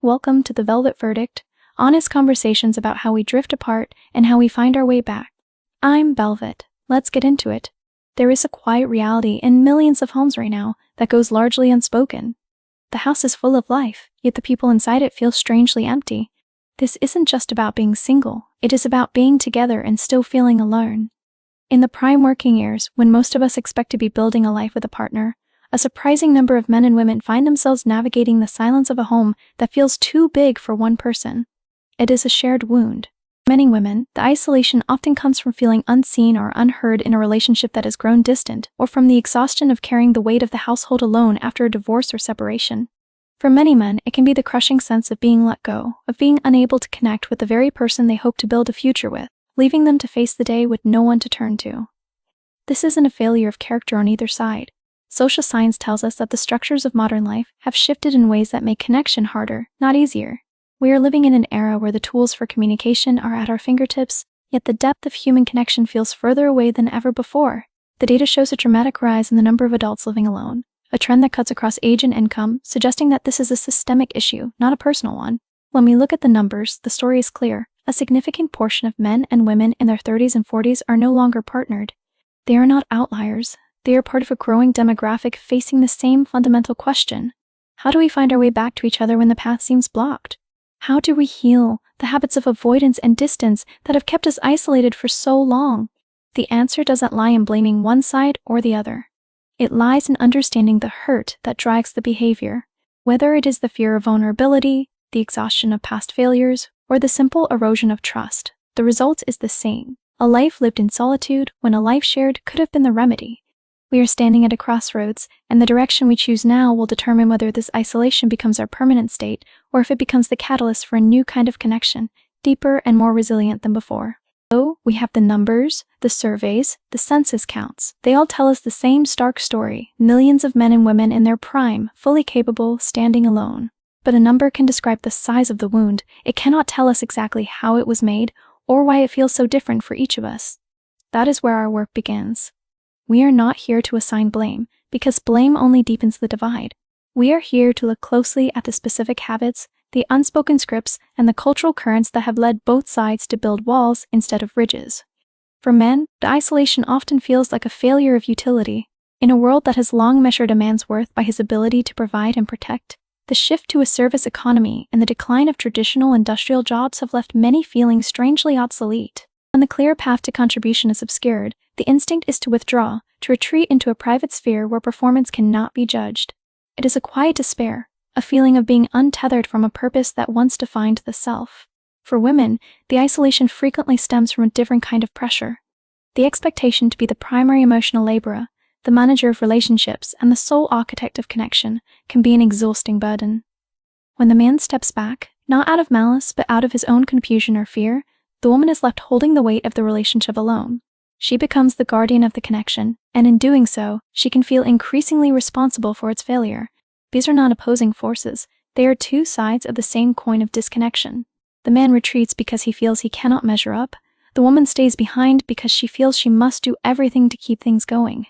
Welcome to the Velvet Verdict, honest conversations about how we drift apart and how we find our way back. I'm Velvet. Let's get into it. There is a quiet reality in millions of homes right now that goes largely unspoken. The house is full of life, yet the people inside it feel strangely empty. This isn't just about being single, it is about being together and still feeling alone. In the prime working years, when most of us expect to be building a life with a partner, a surprising number of men and women find themselves navigating the silence of a home that feels too big for one person. It is a shared wound. For many women, the isolation often comes from feeling unseen or unheard in a relationship that has grown distant, or from the exhaustion of carrying the weight of the household alone after a divorce or separation. For many men, it can be the crushing sense of being let go, of being unable to connect with the very person they hope to build a future with, leaving them to face the day with no one to turn to. This isn't a failure of character on either side. Social science tells us that the structures of modern life have shifted in ways that make connection harder, not easier. We are living in an era where the tools for communication are at our fingertips, yet the depth of human connection feels further away than ever before. The data shows a dramatic rise in the number of adults living alone, a trend that cuts across age and income, suggesting that this is a systemic issue, not a personal one. When we look at the numbers, the story is clear. A significant portion of men and women in their 30s and 40s are no longer partnered. They are not outliers. They are part of a growing demographic facing the same fundamental question. How do we find our way back to each other when the path seems blocked? How do we heal the habits of avoidance and distance that have kept us isolated for so long? The answer doesn't lie in blaming one side or the other. It lies in understanding the hurt that drives the behavior. Whether it is the fear of vulnerability, the exhaustion of past failures, or the simple erosion of trust, the result is the same. A life lived in solitude when a life shared could have been the remedy. We are standing at a crossroads, and the direction we choose now will determine whether this isolation becomes our permanent state or if it becomes the catalyst for a new kind of connection, deeper and more resilient than before. So, we have the numbers, the surveys, the census counts. They all tell us the same stark story: millions of men and women in their prime, fully capable, standing alone. But a number can describe the size of the wound. It cannot tell us exactly how it was made or why it feels so different for each of us. That is where our work begins. We are not here to assign blame, because blame only deepens the divide. We are here to look closely at the specific habits, the unspoken scripts, and the cultural currents that have led both sides to build walls instead of bridges. For men, the isolation often feels like a failure of utility. In a world that has long measured a man's worth by his ability to provide and protect, the shift to a service economy and the decline of traditional industrial jobs have left many feeling strangely obsolete. When the clear path to contribution is obscured, the instinct is to withdraw, to retreat into a private sphere where performance cannot be judged. It is a quiet despair, a feeling of being untethered from a purpose that once defined the self. For women, the isolation frequently stems from a different kind of pressure. The expectation to be the primary emotional laborer, the manager of relationships, and the sole architect of connection can be an exhausting burden. When the man steps back, not out of malice but out of his own confusion or fear, the woman is left holding the weight of the relationship alone. She becomes the guardian of the connection, and in doing so, she can feel increasingly responsible for its failure. These are not opposing forces. They are two sides of the same coin of disconnection. The man retreats because he feels he cannot measure up. The woman stays behind because she feels she must do everything to keep things going.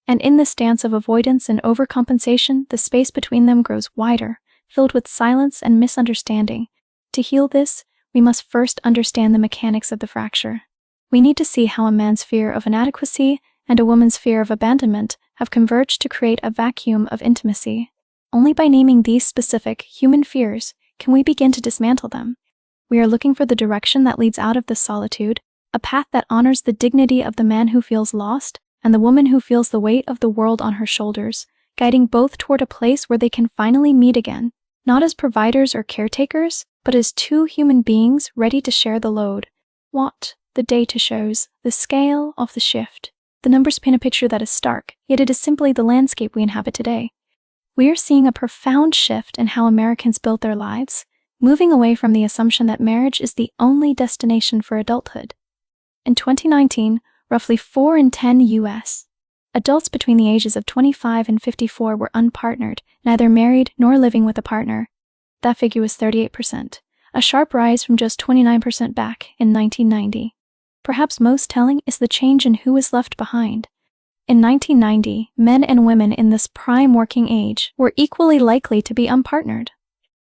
And in this dance of avoidance and overcompensation, the space between them grows wider, filled with silence and misunderstanding. To heal this, we must first understand the mechanics of the fracture. We need to see how a man's fear of inadequacy and a woman's fear of abandonment have converged to create a vacuum of intimacy. Only by naming these specific human fears can we begin to dismantle them. We are looking for the direction that leads out of this solitude, a path that honors the dignity of the man who feels lost and the woman who feels the weight of the world on her shoulders, guiding both toward a place where they can finally meet again, not as providers or caretakers, but as two human beings ready to share the load. What the data shows, the scale of the shift. The numbers paint a picture that is stark, yet it is simply the landscape we inhabit today. We are seeing a profound shift in how Americans build their lives, moving away from the assumption that marriage is the only destination for adulthood. In 2019, roughly 4 in 10 U.S. adults between the ages of 25 and 54 were unpartnered, neither married nor living with a partner. That figure was 38%, a sharp rise from just 29% back in 1990. Perhaps most telling is the change in who is left behind. In 1990, men and women in this prime working age were equally likely to be unpartnered.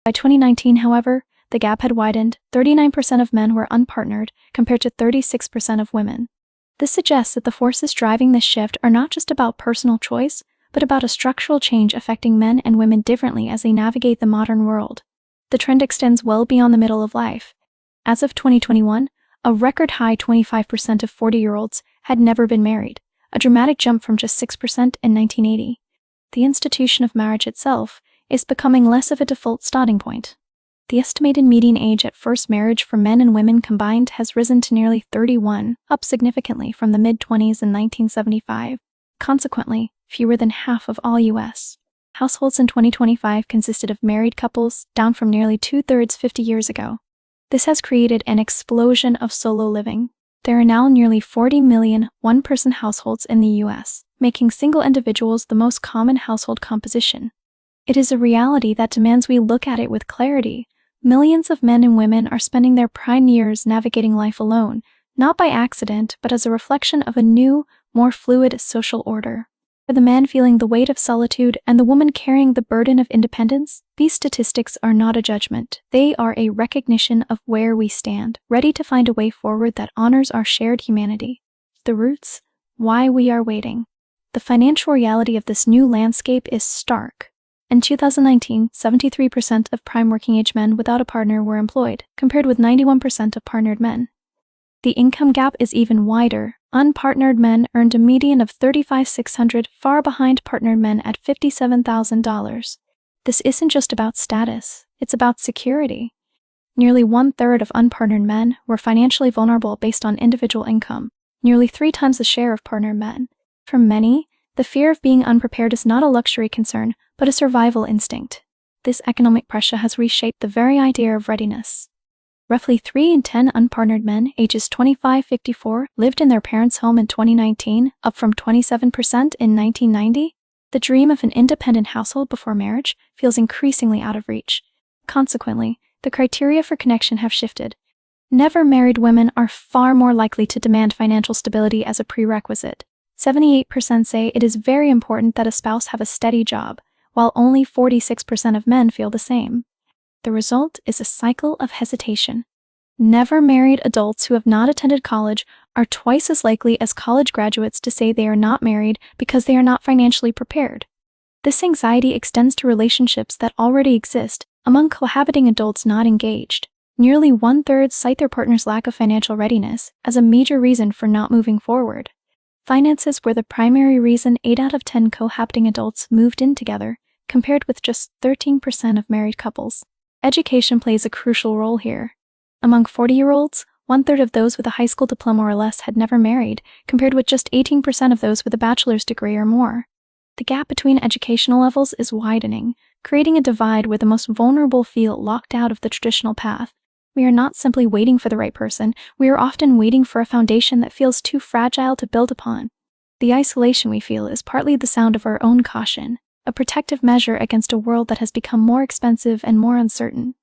By 2019, however, the gap had widened. 39% of men were unpartnered, compared to 36% of women. This suggests that the forces driving this shift are not just about personal choice, but about a structural change affecting men and women differently as they navigate the modern world. The trend extends well beyond the middle of life. As of 2021, a record high 25% of 40-year-olds had never been married, a dramatic jump from just 6% in 1980. The institution of marriage itself is becoming less of a default starting point. The estimated median age at first marriage for men and women combined has risen to nearly 31, up significantly from the mid-20s in 1975. Consequently, fewer than half of all U.S. households in 2025 consisted of married couples, down from nearly 2/3 50 years ago. This has created an explosion of solo living. There are now nearly 40 million one-person households in the U.S., making single individuals the most common household composition. It is a reality that demands we look at it with clarity. Millions of men and women are spending their prime years navigating life alone, not by accident, but as a reflection of a new, more fluid social order. For the man feeling the weight of solitude and the woman carrying the burden of independence, these statistics are not a judgment. They are a recognition of where we stand, ready to find a way forward that honors our shared humanity. The roots, why we are waiting. The financial reality of this new landscape is stark. In 2019, 73% of prime working-age men without a partner were employed, compared with 91% of partnered men. The income gap is even wider. Unpartnered men earned a median of $35,600, far behind partnered men at $57,000. This isn't just about status, it's about security. Nearly 1/3 of unpartnered men were financially vulnerable based on individual income, nearly 3 times the share of partnered men. For many, the fear of being unprepared is not a luxury concern, but a survival instinct. This economic pressure has reshaped the very idea of readiness. Roughly 3 in 10 unpartnered men ages 25-54 lived in their parents' home in 2019, up from 27% in 1990. The dream of an independent household before marriage feels increasingly out of reach. Consequently, the criteria for connection have shifted. Never married women are far more likely to demand financial stability as a prerequisite. 78% say it is very important that a spouse have a steady job, while only 46% of men feel the same. The result is a cycle of hesitation. Never married adults who have not attended college are twice as likely as college graduates to say they are not married because they are not financially prepared. This anxiety extends to relationships that already exist among cohabiting adults not engaged. Nearly 1/3 cite their partner's lack of financial readiness as a major reason for not moving forward. Finances were the primary reason 8 out of 10 cohabiting adults moved in together, compared with just 13% of married couples. Education plays a crucial role here. Among 40-year-olds, 1/3 of those with a high school diploma or less had never married, compared with just 18% of those with a bachelor's degree or more. The gap between educational levels is widening, creating a divide where the most vulnerable feel locked out of the traditional path. We are not simply waiting for the right person, we are often waiting for a foundation that feels too fragile to build upon. The isolation we feel is partly the sound of our own caution, a protective measure against a world that has become more expensive and more uncertain.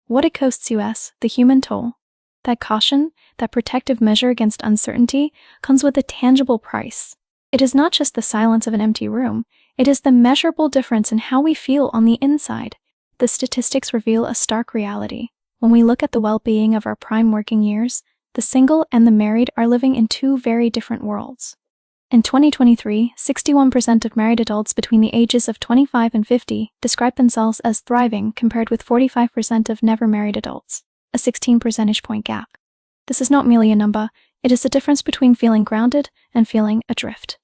What it costs us, the human toll. That caution, that protective measure against uncertainty, comes with a tangible price. It is not just the silence of an empty room, it is the measurable difference in how we feel on the inside. The statistics reveal a stark reality. When we look at the well-being of our prime working years, the single and the married are living in 2 very different worlds. In 2023, 61% of married adults between the ages of 25 and 50 describe themselves as thriving, compared with 45% of never married adults, a 16 percentage point gap. This is not merely a number, it is the difference between feeling grounded and feeling adrift.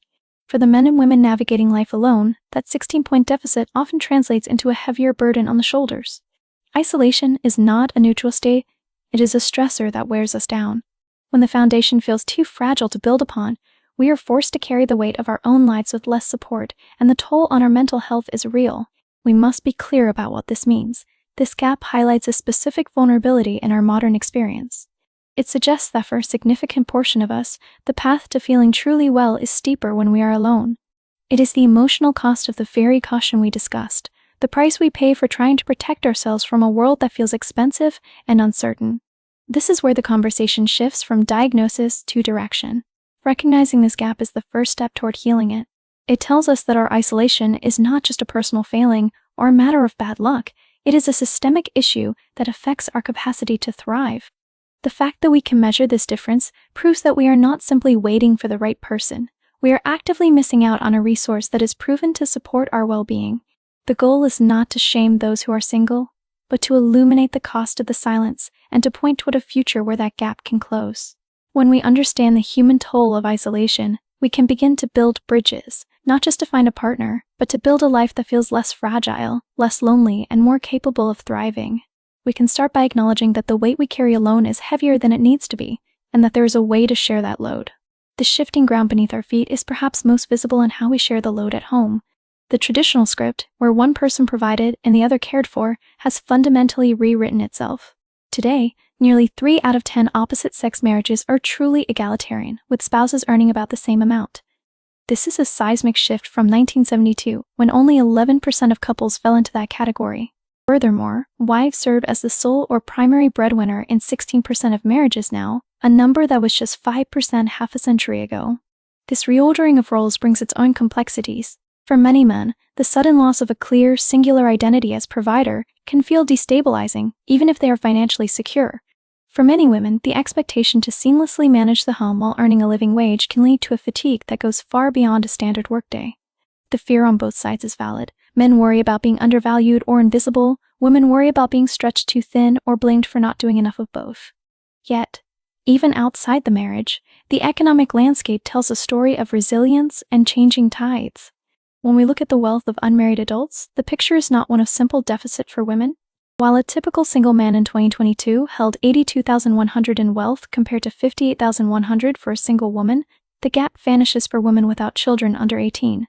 For the men and women navigating life alone, that 16-point deficit often translates into a heavier burden on the shoulders. Isolation is not a neutral state, it is a stressor that wears us down. When the foundation feels too fragile to build upon, we are forced to carry the weight of our own lives with less support, and the toll on our mental health is real. We must be clear about what this means. This gap highlights a specific vulnerability in our modern experience. It suggests that for a significant portion of us, the path to feeling truly well is steeper when we are alone. It is the emotional cost of the very caution we discussed, the price we pay for trying to protect ourselves from a world that feels expensive and uncertain. This is where the conversation shifts from diagnosis to direction. Recognizing this gap is the first step toward healing it. It tells us that our isolation is not just a personal failing or a matter of bad luck, It is a systemic issue that affects our capacity to thrive. The fact that we can measure this difference proves that we are not simply waiting for the right person. We are actively missing out on a resource that is proven to support our well-being. The goal is not to shame those who are single, but to illuminate the cost of the silence and to point toward a future where that gap can close. When we understand the human toll of isolation, we can begin to build bridges, not just to find a partner, but to build a life that feels less fragile, less lonely, and more capable of thriving. We can start by acknowledging that the weight we carry alone is heavier than it needs to be, and that there is a way to share that load. The shifting ground beneath our feet is perhaps most visible in how we share the load at home. The traditional script, where one person provided and the other cared for, has fundamentally rewritten itself. Today, nearly 3 out of 10 opposite-sex marriages are truly egalitarian, with spouses earning about the same amount. This is a seismic shift from 1972, when only 11% of couples fell into that category. Furthermore, wives serve as the sole or primary breadwinner in 16% of marriages now, a number that was just 5% half a century ago. This reordering of roles brings its own complexities. For many men, the sudden loss of a clear, singular identity as provider can feel destabilizing, even if they are financially secure. For many women, the expectation to seamlessly manage the home while earning a living wage can lead to a fatigue that goes far beyond a standard workday. The fear on both sides is valid. Men worry about being undervalued or invisible. Women worry about being stretched too thin or blamed for not doing enough of both. Yet, even outside the marriage, the economic landscape tells a story of resilience and changing tides. When we look at the wealth of unmarried adults, the picture is not one of simple deficit for women. While a typical single man in 2022 held $82,100 in wealth compared to $58,100 for a single woman, the gap vanishes for women without children under 18.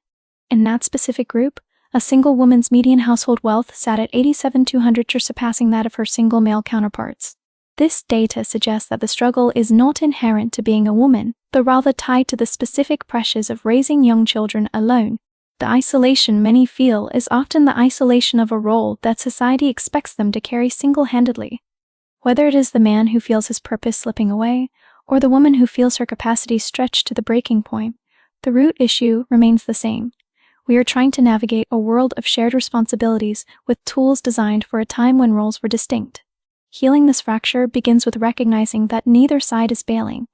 In that specific group, a single woman's median household wealth sat at $87,200, surpassing that of her single male counterparts. This data suggests that the struggle is not inherent to being a woman, but rather tied to the specific pressures of raising young children alone. The isolation many feel is often the isolation of a role that society expects them to carry single-handedly. Whether it is the man who feels his purpose slipping away, or the woman who feels her capacity stretched to the breaking point, the root issue remains the same. We are trying to navigate a world of shared responsibilities with tools designed for a time when roles were distinct. Healing this fracture begins with recognizing that neither side is bailing.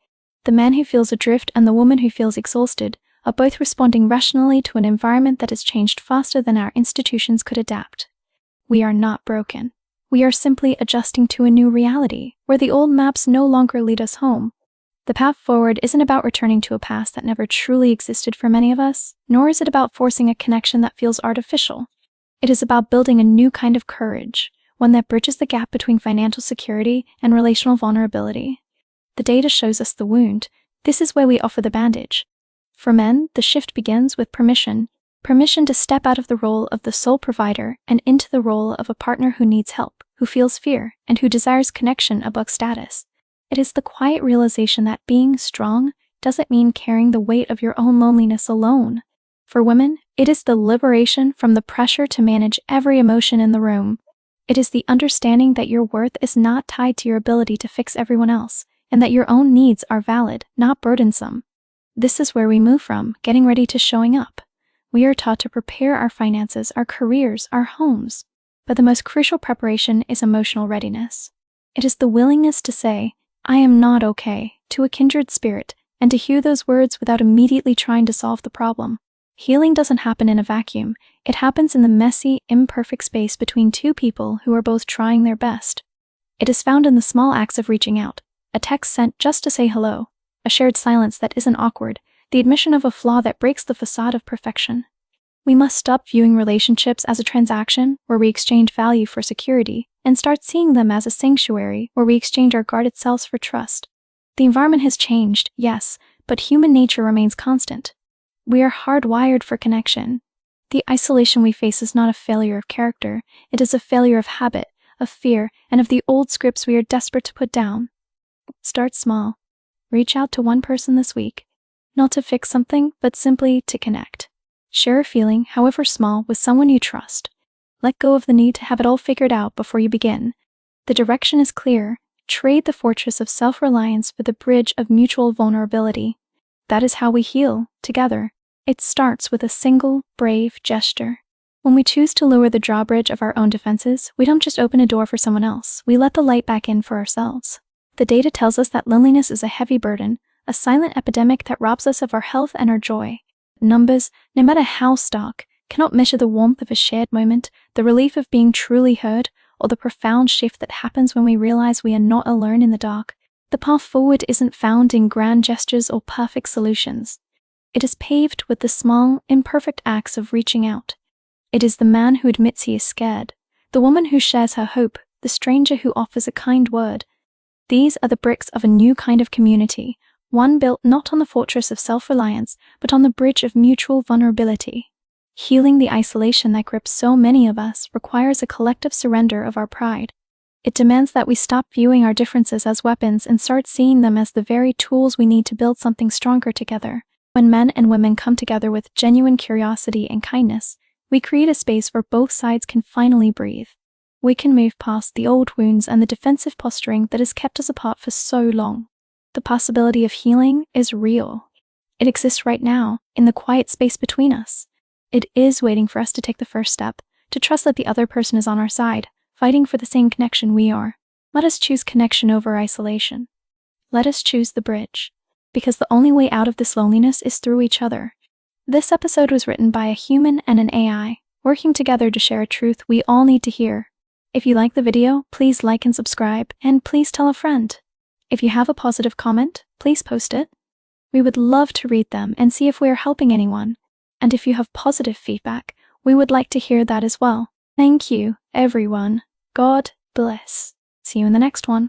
The man who feels adrift and the woman who feels exhausted are both responding rationally to an environment that has changed faster than our institutions could adapt. We are not broken. We are simply adjusting to a new reality, where the old maps no longer lead us home. The path forward isn't about returning to a past that never truly existed for many of us, nor is it about forcing a connection that feels artificial. It is about building a new kind of courage, one that bridges the gap between financial security and relational vulnerability. The data shows us the wound. This is where we offer the bandage. For men, the shift begins with permission to step out of the role of the sole provider and into the role of a partner who needs help, who feels fear, and who desires connection above status. It is the quiet realization that being strong doesn't mean carrying the weight of your own loneliness alone. For women, it is the liberation from the pressure to manage every emotion in the room. It is the understanding that your worth is not tied to your ability to fix everyone else, and that your own needs are valid, not burdensome. This is where we move from getting ready to showing up. We are taught to prepare our finances, our careers, our homes. But the most crucial preparation is emotional readiness. It is the willingness to say, "I am not okay," to a kindred spirit, and to hear those words without immediately trying to solve the problem. Healing doesn't happen in a vacuum. It happens in the messy, imperfect space between two people who are both trying their best. It is found in the small acts of reaching out, a text sent just to say hello, a shared silence that isn't awkward, the admission of a flaw that breaks the facade of perfection. We must stop viewing relationships as a transaction where we exchange value for security and start seeing them as a sanctuary where we exchange our guarded selves for trust. The environment has changed, yes, but human nature remains constant. We are hardwired for connection. The isolation we face is not a failure of character, it is a failure of habit, of fear, and of the old scripts we are desperate to put down. Start small. Reach out to one person this week, not to fix something, but simply to connect. Share a feeling, however small, with someone you trust. Let go of the need to have it all figured out before you begin. The direction is clear. Trade the fortress of self-reliance for the bridge of mutual vulnerability. That is how we heal, together. It starts with a single, brave gesture. When we choose to lower the drawbridge of our own defenses, we don't just open a door for someone else, we let the light back in for ourselves. The data tells us that loneliness is a heavy burden, a silent epidemic that robs us of our health and our joy. Numbers, no matter how stark, cannot measure the warmth of a shared moment, the relief of being truly heard, or the profound shift that happens when we realize we are not alone in the dark. The path forward isn't found in grand gestures or perfect solutions. It is paved with the small, imperfect acts of reaching out. It is the man who admits he is scared, the woman who shares her hope, the stranger who offers a kind word. These are the bricks of a new kind of community, one built not on the fortress of self-reliance, but on the bridge of mutual vulnerability. Healing the isolation that grips so many of us requires a collective surrender of our pride. It demands that we stop viewing our differences as weapons and start seeing them as the very tools we need to build something stronger together. When men and women come together with genuine curiosity and kindness, we create a space where both sides can finally breathe. We can move past the old wounds and the defensive posturing that has kept us apart for so long. The possibility of healing is real. It exists right now, in the quiet space between us. It is waiting for us to take the first step, to trust that the other person is on our side, fighting for the same connection we are. Let us choose connection over isolation. Let us choose the bridge, because the only way out of this loneliness is through each other. This episode was written by a human and an AI, working together to share a truth we all need to hear. If you like the video, please like and subscribe, and please tell a friend. If you have a positive comment, please post it. We would love to read them and see if we are helping anyone. And if you have positive feedback, we would like to hear that as well. Thank you, everyone. God bless. See you in the next one.